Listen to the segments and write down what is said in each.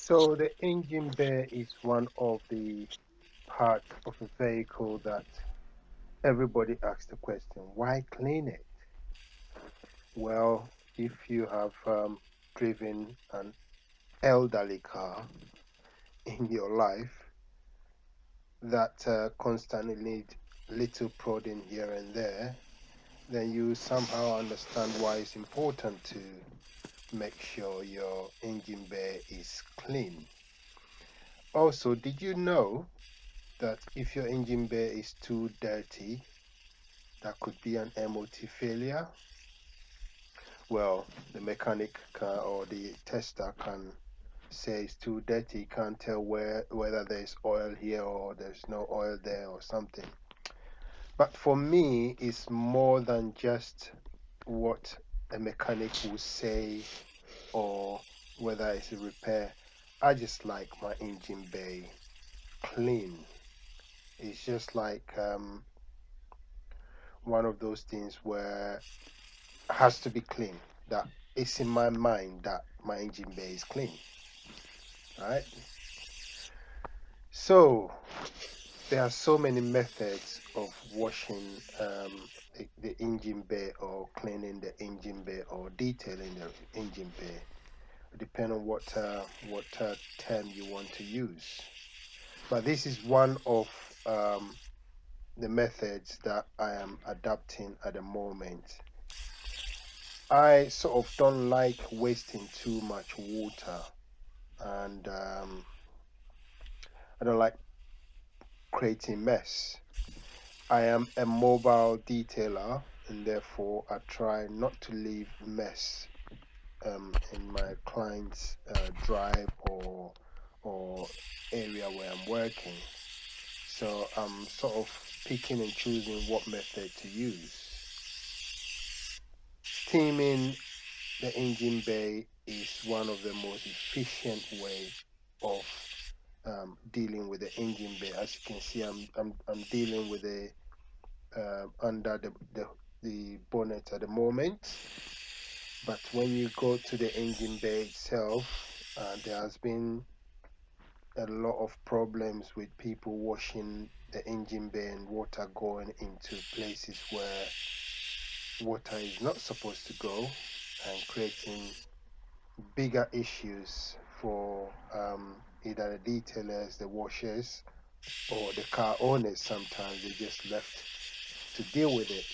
So the engine bay is one of the parts of a vehicle that everybody asks the question, why clean it? Well, if you have driven an elderly car in your life that constantly need little prodding here and there, then you somehow understand why it's important to make sure your engine bay is clean. Also, did you know that if your engine bay is too dirty, that could be an MOT failure? Well, the mechanic can, or the tester can say it's too dirty, can't tell whether there's oil here or there's no oil there or something. But for me, it's more than just what a mechanic will say or whether it's a repair. I just like my engine bay clean. It's just like one of those things where it has to be clean. That it's in my mind that my engine bay is clean, right? So there are so many methods of washing the engine bay or cleaning the engine bay or detailing the engine bay, depending on what term you want to use. But this is one of the methods that I am adapting at the moment. I sort of don't like wasting too much water, and I don't like creating mess. I am a mobile detailer, and therefore I try not to leave mess in my client's drive or area where I'm working. So I'm sort of picking and choosing what method to use. Steaming the engine bay is one of the most efficient way of dealing with the engine bay. As you can see, I'm dealing with the under the bonnet at the moment. But when you go to the engine bay itself, there has been a lot of problems with people washing the engine bay and water going into places where water is not supposed to go and creating bigger issues for either the detailers, the washers, or the car owners. Sometimes they just left to deal with it.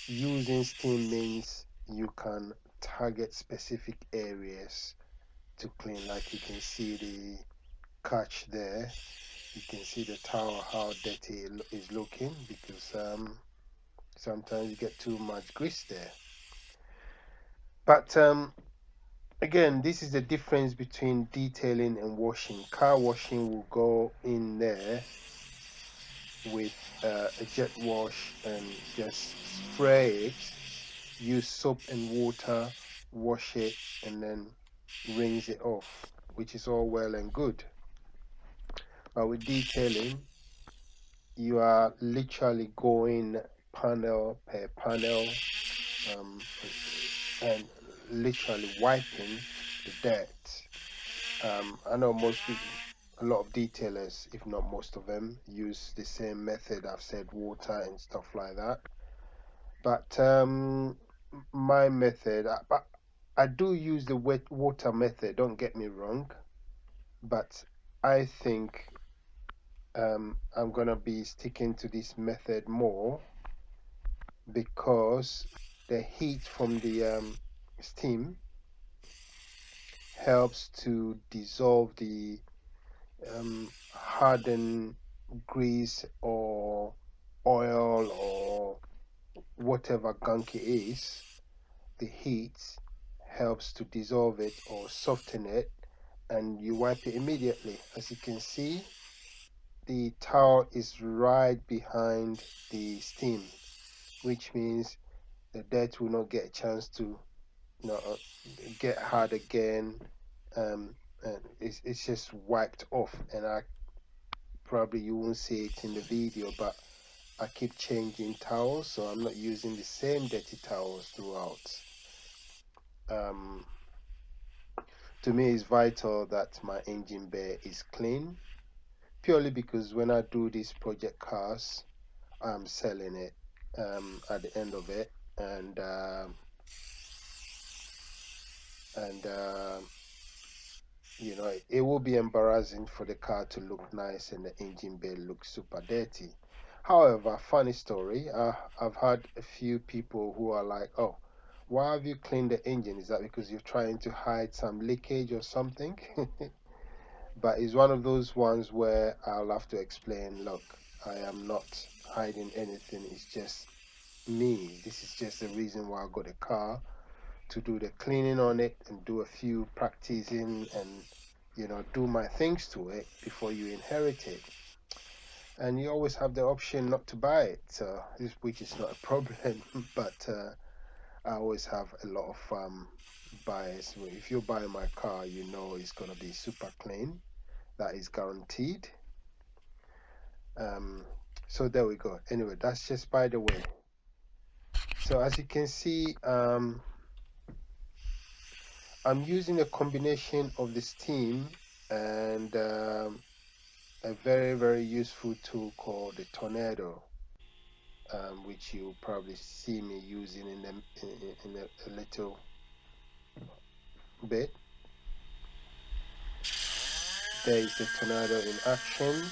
Using steam means you can target specific areas to clean, like you can see the catch there. You can see the tower, how dirty it is looking, because sometimes you get too much grease there. But again, this is the difference between detailing and washing. Car washing will go in there with a jet wash and just spray it, use soap and water, wash it, and then rinse it off, which is all well and good. But with detailing, you are literally going panel per panel um, and literally wiping the dirt. I know most people, a lot of detailers, if not most of them, use the same method. I've said water and stuff like that. But my method, but I do use the wet water method. Don't get me wrong, but I think I'm gonna be sticking to this method more because the heat from the steam helps to dissolve the hardened grease or oil or whatever gunk it is. The heat helps to dissolve it or soften it, and you wipe it immediately. As you can see, the towel is right behind the steam, which means the dirt will not get a chance to get hard again. And it's just wiped off, and I probably you won't see it in the video, but I keep changing towels, so I'm not using the same dirty towels throughout. Um, To me, it's vital that my engine bay is clean, purely because when I do these project cars, I'm selling it at the end of it, and you know, it will be embarrassing for the car to look nice and the engine bay looks super dirty. However, funny story, I've had a few people who are like, oh, why have you cleaned the engine? Is that because you're trying to hide some leakage or something? But it's one of those ones where I'll have to explain, look, I am not hiding anything. It's just me. This is just the reason why I got a car, to do the cleaning on it and do a few practicing and, you know, do my things to it before you inherit it. And you always have the option not to buy it, so which is not a problem. But I always have a lot of buyers. If you buy my car, you know it's gonna be super clean. That is guaranteed. Um, so there we go. Anyway, that's just by the way. So as you can see, I'm using a combination of the steam and a very useful tool called the Tornado, which you'll probably see me using in a little bit. There is the Tornado in action,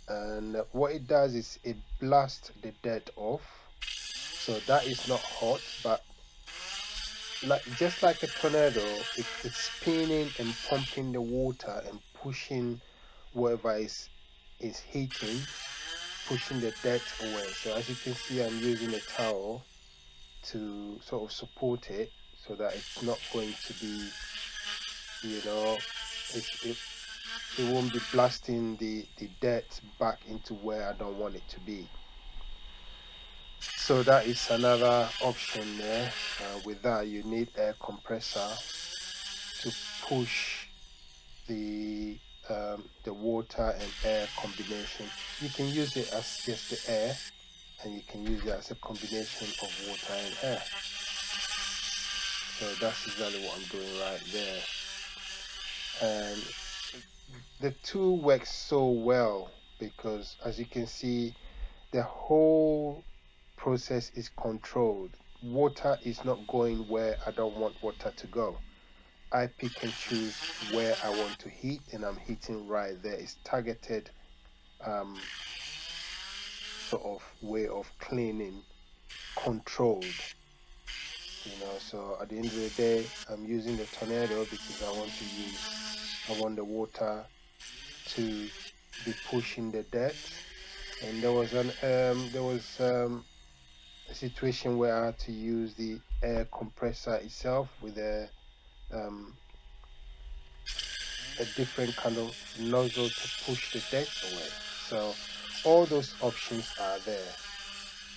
and what it does is it blasts the dirt off. So that is not hot, but just like a tornado, it's spinning and pumping the water and pushing whatever is heating, pushing the dirt away. So as you can see, I'm using a towel to sort of support it so that it's not going to be, you know, it won't be blasting the dirt back into where I don't want it to be. So that is another option there. With that, you need air compressor to push the water and air combination. You can use it as just the air, and you can use it as a combination of water and air. So that's exactly what I'm doing right there. And the tool works so well because, as you can see, the whole process is controlled. Water is not going where I don't want water to go. I pick and choose where I want to heat, and I'm heating right there. It's targeted sort of way of cleaning, controlled. You know, so at the end of the day, I'm using the Tornado because I want the water to be pushing the dirt. And there was a situation where I had to use the air compressor itself with a different kind of nozzle to push the dirt away. So all those options are there.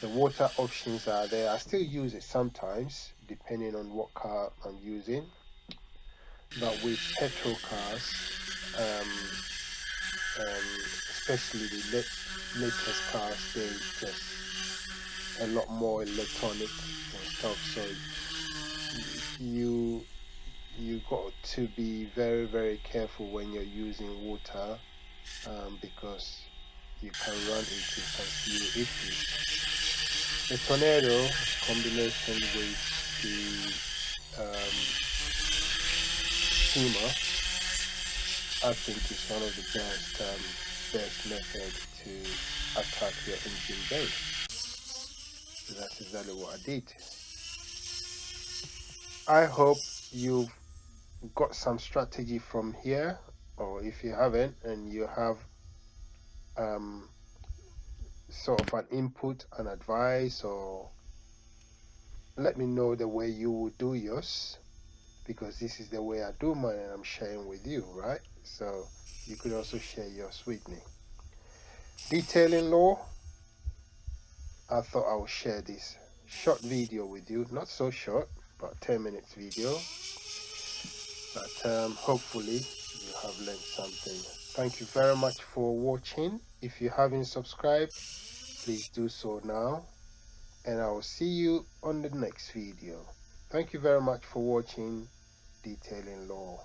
The water options are there. I still use it sometimes depending on what car I'm using. But with petrol cars, especially the latest cars, they just a lot more electronic and stuff. So you got to be very careful when you're using water, because you can run into some few issues. The Tornado combination with the steamer, I think, is one of the best method to attack your engine bay. So that's exactly what I did. I hope you've got some strategy from here, or if you haven't and you have sort of an input and advice, or let me know the way you would do yours, because this is the way I do mine and I'm sharing with you, right? So you could also share yours with me. Detailing law, I thought I would share this short video with you, not so short, about 10 minutes video, but hopefully you have learned something. Thank you very much for watching. If you haven't subscribed, please do so now, and I will see you on the next video. Thank you very much for watching Detailing Law.